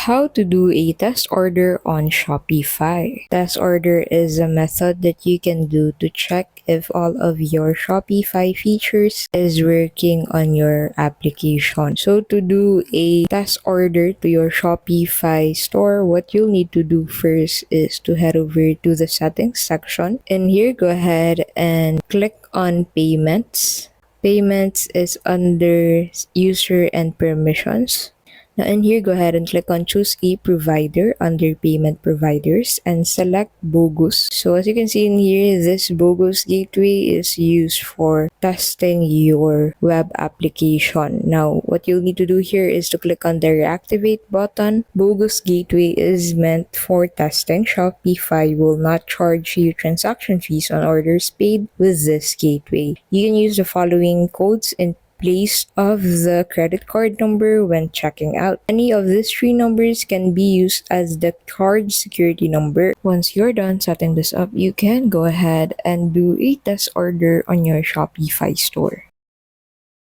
How to do a test order on Shopify. Test order is a method that you can do to check if all of your Shopify features is working on your application. So to do a test order to your Shopify store, what you'll need to do first is to head over to the settings section. And here, go ahead and click on payments. Payments is under user and permissions. Now in here, go ahead and click on choose a provider under payment providers and select Bogus. So as you can see in here, this Bogus gateway is used for testing your web application. Now what you'll need to do here is to click on the reactivate button. Bogus gateway is meant for testing. Shopify will not charge you transaction fees on orders paid with this gateway. You can use the following codes in place of the credit card number when checking out. Any of these three numbers can be used as the card security number. Once you're done setting this up, you can go ahead and do a test order on your Shopify store.